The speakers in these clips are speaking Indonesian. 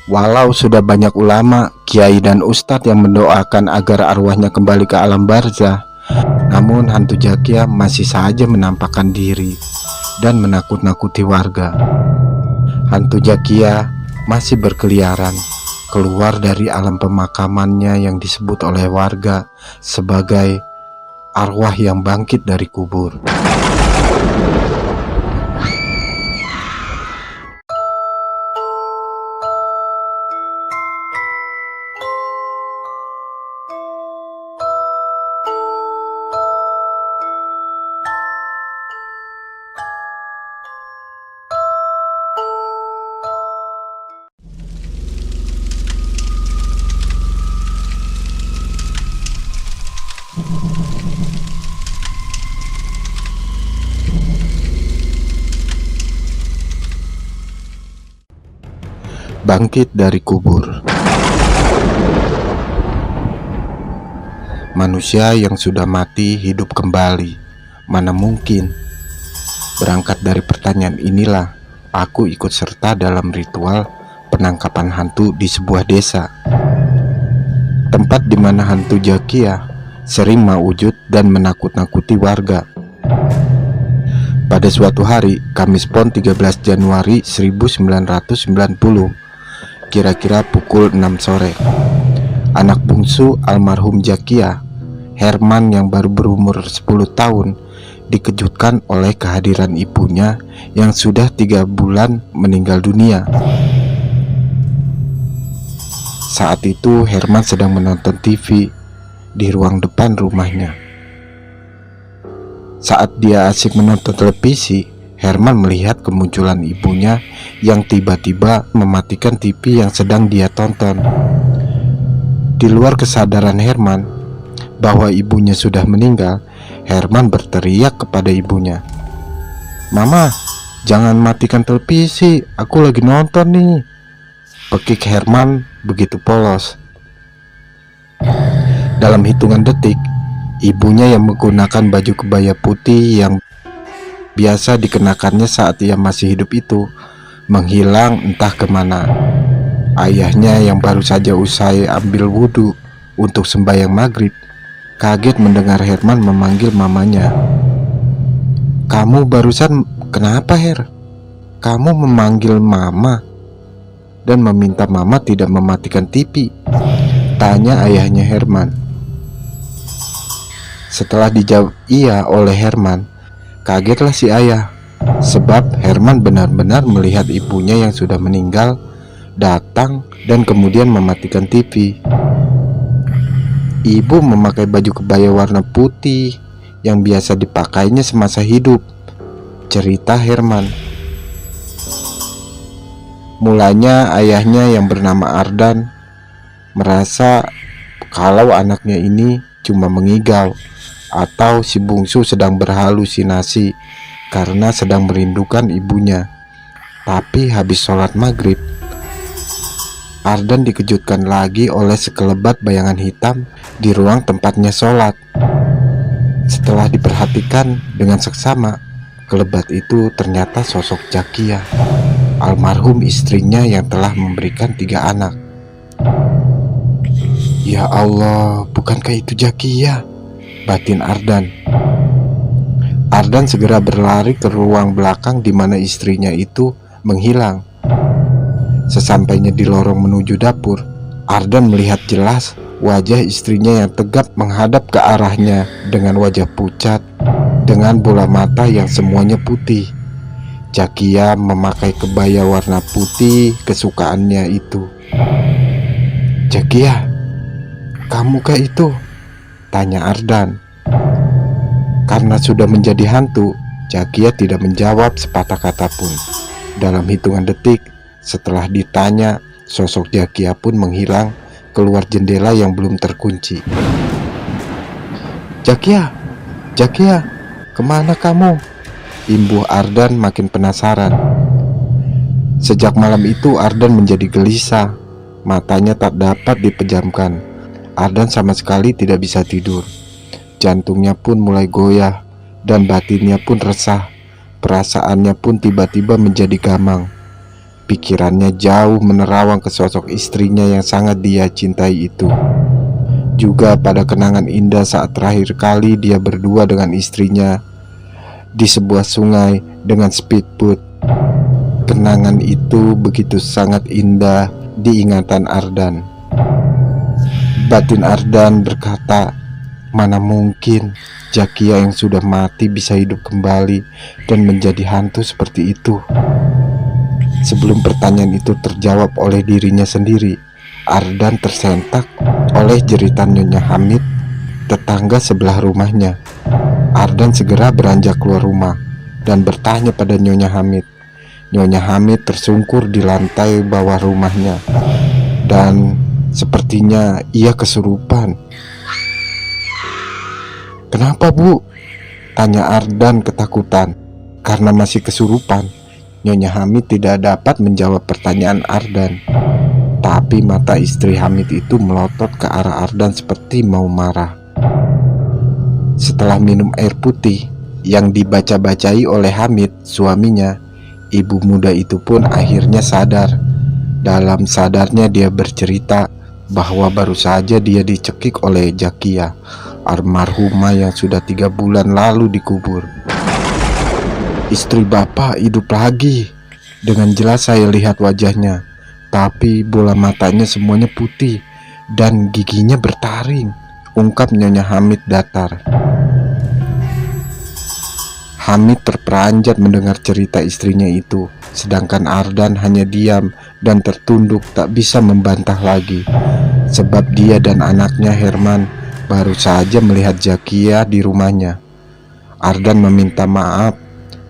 Walau sudah banyak ulama, kiai dan ustadz yang mendoakan agar arwahnya kembali ke alam barzah, namun hantu Zakia masih saja menampakkan diri dan menakut-nakuti warga. Hantu Zakia masih berkeliaran keluar dari alam pemakamannya yang disebut oleh warga sebagai arwah yang bangkit dari kubur. Bangkit dari kubur. Manusia yang sudah mati hidup kembali. Mana mungkin? Berangkat dari pertanyaan inilah aku ikut serta dalam ritual penangkapan hantu di sebuah desa. Tempat di mana hantu Zakia sering mewujud dan menakut-nakuti warga. Pada suatu hari, Kamis Pon 13 Januari 1990, kira-kira pukul 6 sore, anak bungsu almarhum Zakia, Herman yang baru berumur 10 tahun, dikejutkan oleh kehadiran ibunya yang sudah 3 bulan meninggal dunia. Saat itu Herman sedang menonton TV di ruang depan rumahnya. Saat dia asik menonton televisi, Herman melihat kemunculan ibunya yang tiba-tiba mematikan TV yang sedang dia tonton. Di luar kesadaran Herman bahwa ibunya sudah meninggal, Herman berteriak kepada ibunya, "Mama, jangan matikan televisi, aku lagi nonton nih." Pekik Herman begitu polos. Dalam hitungan detik, ibunya yang menggunakan baju kebaya putih yang biasa dikenakannya saat ia masih hidup itu menghilang entah kemana. Ayahnya yang baru saja usai ambil wudhu untuk sembahyang maghrib kaget mendengar Herman memanggil mamanya. "Kamu barusan kenapa, Her? Kamu memanggil mama dan meminta mama tidak mematikan TV?" tanya ayahnya Herman. Setelah dijawab iya oleh Herman, kagetlah si ayah, sebab Herman benar-benar melihat ibunya yang sudah meninggal datang dan kemudian mematikan TV. Ibu memakai baju kebaya warna putih yang biasa dipakainya semasa hidup, cerita Herman. Mulanya ayahnya yang bernama Ardan merasa kalau anaknya ini cuma mengigau atau si bungsu sedang berhalusinasi karena sedang merindukan ibunya. Tapi habis sholat maghrib, Ardan dikejutkan lagi oleh sekelebat bayangan hitam di ruang tempatnya sholat. Setelah diperhatikan dengan seksama, kelebat itu ternyata sosok Zakia, almarhum istrinya yang telah memberikan 3 anak. "Ya Allah, bukankah itu Zakia?" batin Ardan. Ardan segera berlari ke ruang belakang di mana istrinya itu menghilang. Sesampainya di lorong menuju dapur, Ardan melihat jelas wajah istrinya yang tegap menghadap ke arahnya dengan wajah pucat, dengan bola mata yang semuanya putih. Zakia memakai kebaya warna putih kesukaannya itu. "Zakia, kamukah itu?" tanya Ardan. Karena sudah menjadi hantu, Zakia tidak menjawab sepatah kata pun. Dalam hitungan detik setelah ditanya, sosok Zakia pun menghilang keluar jendela yang belum terkunci. "Zakia, Zakia, kemana kamu?" imbuh Ardan makin penasaran. Sejak malam itu Ardan menjadi gelisah, matanya tak dapat dipejamkan. Ardan sama sekali tidak bisa tidur. Jantungnya pun mulai goyah dan batinnya pun resah. Perasaannya pun tiba-tiba menjadi gamang. Pikirannya jauh menerawang ke sosok istrinya yang sangat dia cintai itu. Juga pada kenangan indah saat terakhir kali dia berdua dengan istrinya di sebuah sungai dengan speedboat. Kenangan itu begitu sangat indah di ingatan Ardan. Batin Ardan berkata, mana mungkin Zakia yang sudah mati bisa hidup kembali dan menjadi hantu seperti itu. Sebelum pertanyaan itu terjawab oleh dirinya sendiri, Ardan tersentak oleh jeritan Nyonya Hamid, tetangga sebelah rumahnya. Ardan segera beranjak keluar rumah dan bertanya pada Nyonya Hamid. Nyonya Hamid tersungkur di lantai bawah rumahnya dan sepertinya ia kesurupan. "Kenapa, Bu?" tanya Ardan ketakutan. Karena masih kesurupan, Nyonya Hamid tidak dapat menjawab pertanyaan Ardan. Tapi mata istri Hamid itu melotot ke arah Ardan seperti mau marah. Setelah minum air putih yang dibaca-bacai oleh Hamid, suaminya, ibu muda itu pun akhirnya sadar. Dalam sadarnya dia bercerita bahwa baru saja dia dicekik oleh Zakia, almarhumah yang sudah 3 bulan lalu dikubur. "Istri Bapak hidup lagi," dengan jelas saya lihat wajahnya, tapi bola matanya semuanya putih dan giginya bertaring, ungkap Nyonya Hamid datar. Hamid terperanjat mendengar cerita istrinya itu, sedangkan Ardan hanya diam dan tertunduk tak bisa membantah lagi. Sebab dia dan anaknya Herman baru saja melihat Zakia di rumahnya. Ardan meminta maaf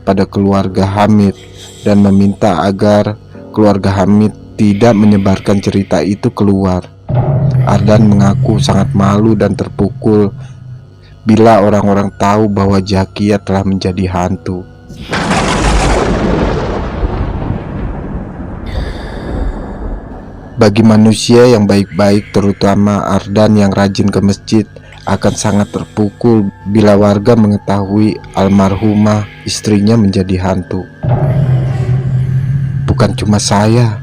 pada keluarga Hamid dan meminta agar keluarga Hamid tidak menyebarkan cerita itu keluar. Ardan mengaku sangat malu dan terpukul bila orang-orang tahu bahwa Zakia telah menjadi hantu. Bagi manusia yang baik-baik, terutama Ardan yang rajin ke masjid, akan sangat terpukul bila warga mengetahui almarhumah istrinya menjadi hantu. Bukan cuma saya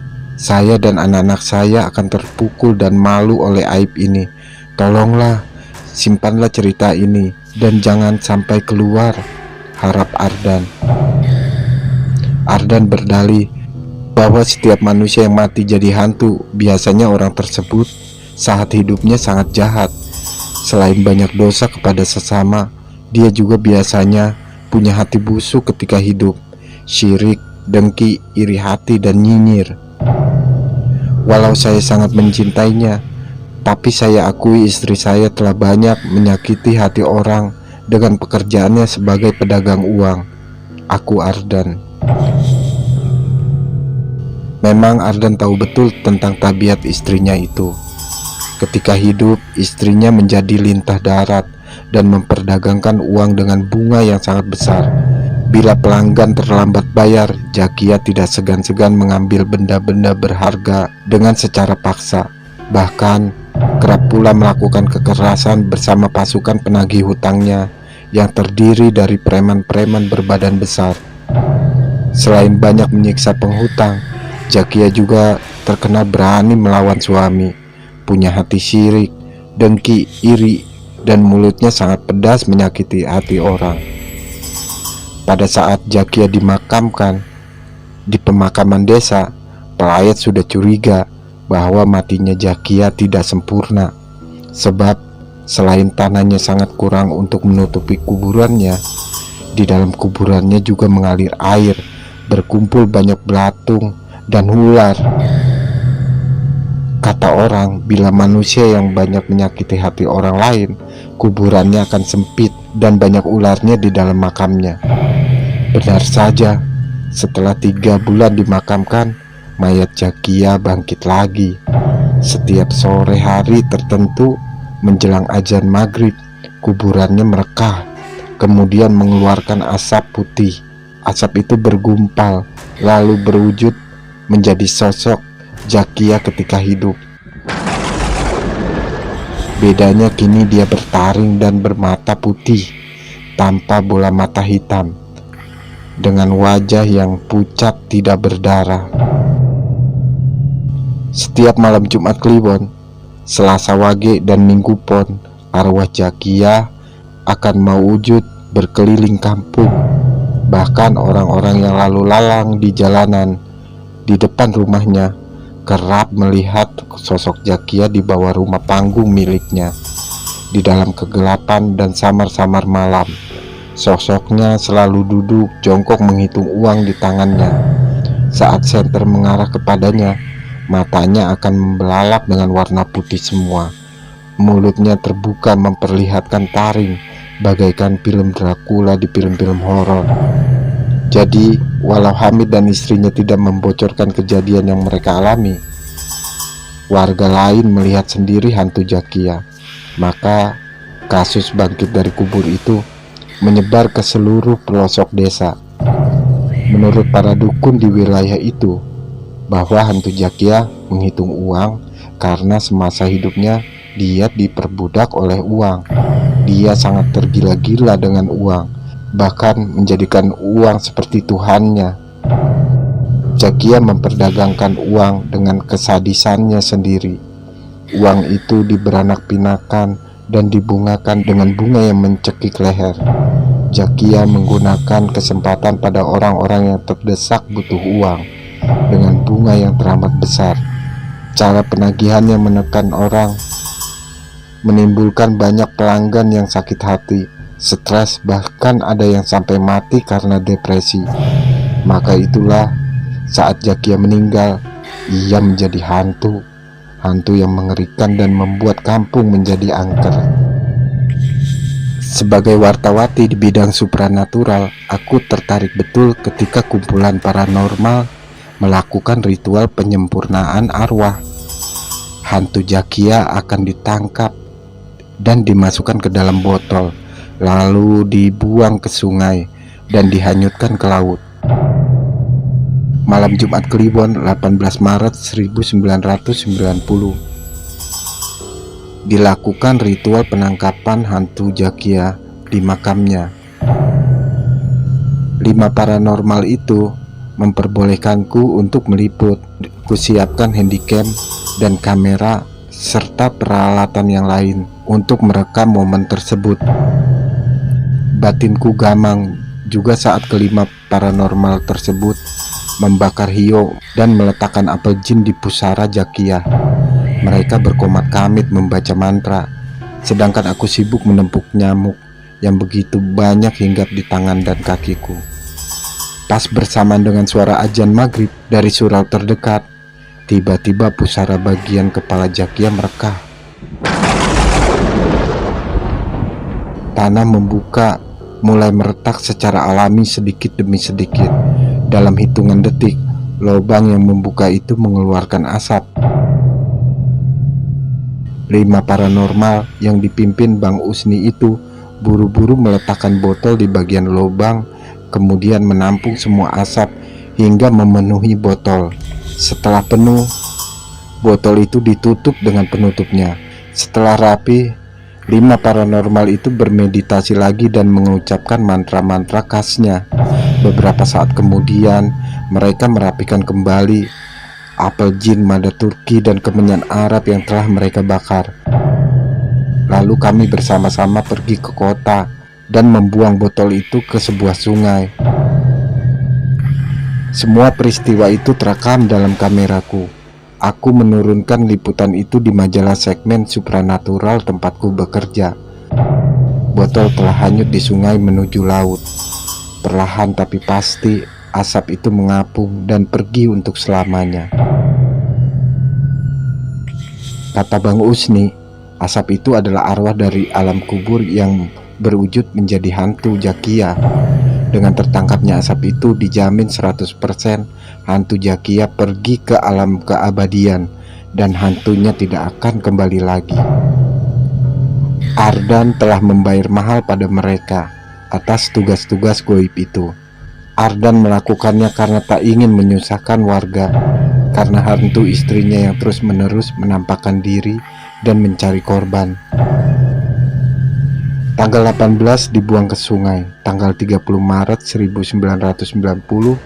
dan anak-anak saya akan terpukul dan malu oleh aib ini. Tolonglah, simpanlah cerita ini dan jangan sampai keluar, harap Ardan. Ardan berdalih bahwa setiap manusia yang mati jadi hantu, biasanya orang tersebut saat hidupnya sangat jahat. Selain banyak dosa kepada sesama, dia juga biasanya punya hati busuk ketika hidup, syirik, dengki, iri hati, dan nyinyir. Walau saya sangat mencintainya, tapi saya akui istri saya telah banyak menyakiti hati orang dengan pekerjaannya sebagai pedagang uang. Aku Ardan. Memang Ardan tahu betul tentang tabiat istrinya itu. Ketika hidup, istrinya menjadi lintah darat dan memperdagangkan uang dengan bunga yang sangat besar. Bila pelanggan terlambat bayar, Zakia tidak segan-segan mengambil benda-benda berharga dengan secara paksa. Bahkan kerap pula melakukan kekerasan bersama pasukan penagih hutangnya yang terdiri dari preman-preman berbadan besar. Selain banyak menyiksa penghutang, Zakia juga terkenal berani melawan suami, punya hati syirik, dengki, iri, dan mulutnya sangat pedas menyakiti hati orang. Pada saat Zakia dimakamkan di pemakaman desa, pelayat sudah curiga bahwa matinya Zakia tidak sempurna. Sebab selain tanahnya sangat kurang untuk menutupi kuburannya, di dalam kuburannya juga mengalir air, berkumpul banyak belatung dan ular. Kata orang, bila manusia yang banyak menyakiti hati orang lain, kuburannya akan sempit dan banyak ularnya di dalam makamnya. Benar saja, setelah 3 bulan dimakamkan, mayat Zakia bangkit lagi. Setiap sore hari tertentu menjelang azan maghrib, kuburannya merekah, kemudian mengeluarkan asap putih. Asap itu bergumpal, lalu berwujud menjadi sosok Zakia ketika hidup. Bedanya kini dia bertaring dan bermata putih tanpa bola mata hitam, dengan wajah yang pucat tidak berdarah. Setiap malam Jumat Kliwon, Selasa Wage, dan Minggu Pon, arwah Zakia akan mewujud berkeliling kampung. Bahkan orang-orang yang lalu lalang di jalanan di depan rumahnya kerap melihat sosok Zakia di bawah rumah panggung miliknya. Di dalam kegelapan dan samar-samar malam, sosoknya selalu duduk jongkok menghitung uang di tangannya. Saat senter mengarah kepadanya, matanya akan membelalak dengan warna putih semua. Mulutnya terbuka memperlihatkan taring, bagaikan film Dracula di film-film horor. Jadi, walau Hamid dan istrinya tidak membocorkan kejadian yang mereka alami, warga lain melihat sendiri hantu Zakia. Maka, kasus bangkit dari kubur itu menyebar ke seluruh pelosok desa. Menurut para dukun di wilayah itu, bahwa hantu Zakia menghitung uang karena semasa hidupnya dia diperbudak oleh uang. Dia sangat tergila-gila dengan uang, bahkan menjadikan uang seperti Tuhannya. Zakia memperdagangkan uang dengan kesadisannya sendiri. Uang itu diberanak-pinakan dan dibungakan dengan bunga yang mencekik leher. Zakia menggunakan kesempatan pada orang-orang yang terdesak butuh uang dengan bunga yang teramat besar. Cara penagihannya menekan orang, menimbulkan banyak pelanggan yang sakit hati, stres, bahkan ada yang sampai mati karena depresi. Maka itulah saat Zakia meninggal, ia menjadi hantu yang mengerikan dan membuat kampung menjadi angker. Sebagai wartawati di bidang supranatural, aku tertarik betul ketika kumpulan paranormal melakukan ritual penyempurnaan arwah. Hantu Zakia akan ditangkap dan dimasukkan ke dalam botol, lalu dibuang ke sungai dan dihanyutkan ke laut. Malam Jumat Kliwon 18 Maret 1990 dilakukan ritual penangkapan hantu Zakia di makamnya. 5 paranormal itu memperbolehkanku untuk meliput. Kusiapkan handycam dan kamera serta peralatan yang lain untuk merekam momen tersebut. Batinku gamang juga saat kelima paranormal tersebut membakar hiyo dan meletakkan apel jin di pusara Zakia. Mereka berkomat kamit membaca mantra, sedangkan aku sibuk menempuk nyamuk yang begitu banyak hinggap di tangan dan kakiku. Pas bersamaan dengan suara azan maghrib dari surau terdekat, tiba-tiba pusara bagian kepala Zakia merekah. Tanah membuka, mulai meretak secara alami sedikit demi sedikit. Dalam hitungan detik, lubang yang membuka itu mengeluarkan asap. 5 paranormal yang dipimpin Bang Usni itu buru-buru meletakkan botol di bagian lubang, kemudian menampung semua asap hingga memenuhi botol. Setelah penuh, botol itu ditutup dengan penutupnya. Setelah rapi, 5 paranormal itu bermeditasi lagi dan mengucapkan mantra-mantra khasnya. Beberapa saat kemudian, mereka merapikan kembali apel jin, mada Turki, dan kemenyan Arab yang telah mereka bakar. Lalu kami bersama-sama pergi ke kota dan membuang botol itu ke sebuah sungai. Semua peristiwa itu terekam dalam kameraku. Aku menurunkan liputan itu di majalah segmen supranatural tempatku bekerja. Botol telah hanyut di sungai menuju laut. Perlahan tapi pasti, asap itu mengapung dan pergi untuk selamanya. Kata Bang Usni, asap itu adalah arwah dari alam kubur yang berwujud menjadi hantu Zakia. Dengan tertangkapnya asap itu, dijamin 100% hantu Zakia pergi ke alam keabadian dan hantunya tidak akan kembali lagi. Ardan telah membayar mahal pada mereka atas tugas-tugas goib itu. Ardan melakukannya karena tak ingin menyusahkan warga, karena hantu istrinya yang terus-menerus menampakkan diri dan mencari korban. Tanggal 18 dibuang ke sungai. Tanggal 30 Maret 1990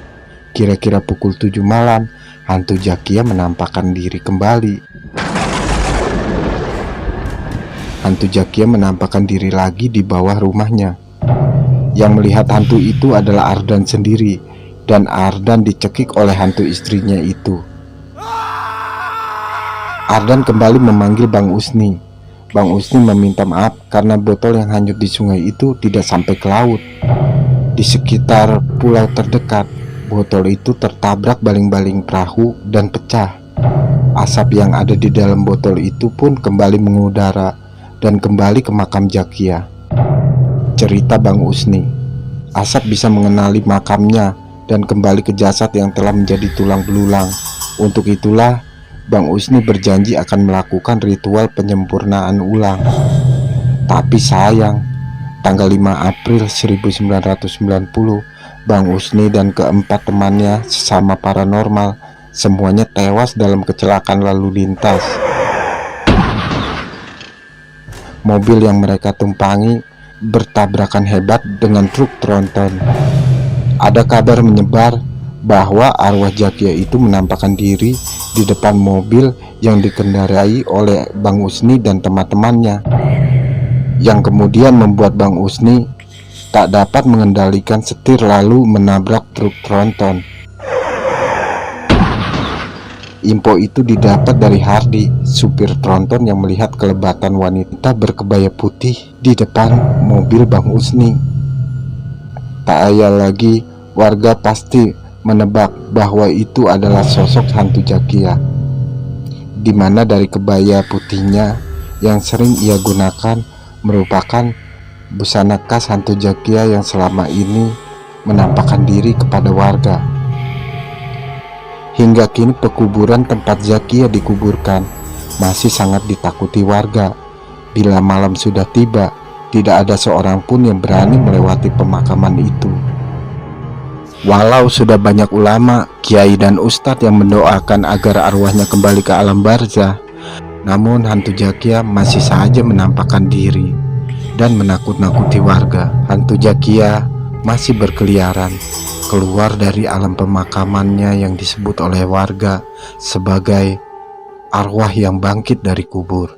Kira-kira pukul 7 malam, hantu Zakia menampakkan diri kembali. Hantu Zakia menampakkan diri lagi di bawah rumahnya. Yang melihat hantu itu adalah Ardan sendiri, dan Ardan dicekik oleh hantu istrinya itu. Ardan kembali memanggil Bang Usni. Bang Usni meminta maaf karena botol yang hanyut di sungai itu tidak sampai ke laut. Di sekitar pulau terdekat, botol itu tertabrak baling-baling perahu dan pecah. Asap yang ada di dalam botol itu pun kembali mengudara dan kembali ke makam Zakia. Cerita Bang Usni, asap bisa mengenali makamnya dan kembali ke jasad yang telah menjadi tulang belulang. Untuk itulah Bang Usni berjanji akan melakukan ritual penyempurnaan ulang. Tapi sayang, tanggal 5 April 1990, Bang Usni dan keempat temannya sesama paranormal semuanya tewas dalam kecelakaan lalu lintas. Mobil yang mereka tumpangi bertabrakan hebat dengan truk tronton. Ada kabar menyebar bahwa arwah Zakia itu menampakkan diri di depan mobil yang dikendarai oleh Bang Usni dan teman-temannya, yang kemudian membuat Bang Usni tak dapat mengendalikan setir lalu menabrak truk tronton. Info itu didapat dari Hardi, supir tronton yang melihat kelebatan wanita berkebaya putih di depan mobil Bang Usni. Tak ayal lagi, warga pasti menebak bahwa itu adalah sosok hantu Zakia, di mana dari kebaya putihnya yang sering ia gunakan merupakan busana khas hantu Zakia yang selama ini menampakkan diri kepada warga. Hingga kini pekuburan tempat Zakia dikuburkan masih sangat ditakuti warga. Bila malam sudah tiba, tidak ada seorang pun yang berani melewati pemakaman itu. Walau sudah banyak ulama, kiai dan ustadz yang mendoakan agar arwahnya kembali ke alam barzah, namun hantu Zakia masih saja menampakkan diri dan menakut-nakuti warga. Hantu Zakia masih berkeliaran keluar dari alam pemakamannya yang disebut oleh warga sebagai arwah yang bangkit dari kubur.